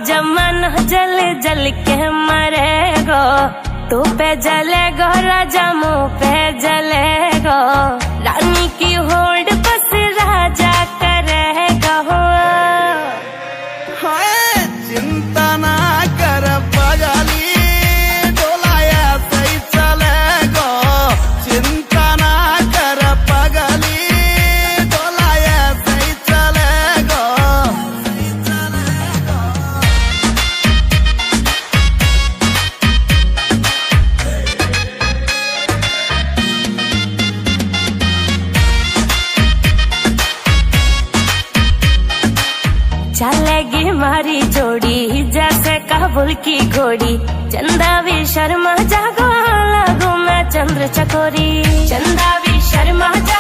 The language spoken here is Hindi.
जमन जल जल के मरेगो, तू पे जलेगो राजा मुँह पे जलेगो, रानी की होड़ बस राजा करेगा। चिंता ना कर पगली, डोलाया सही चलेगो, चिंता ना कर पगली, डोलाया सही चलेगो। चलेगी मारी जोड़ी जैसे काबुल की घोड़ी, चंदा भी शर्मा जागो लगू मैं चंद्र चकोरी, चंदा भी शर्मा जागो।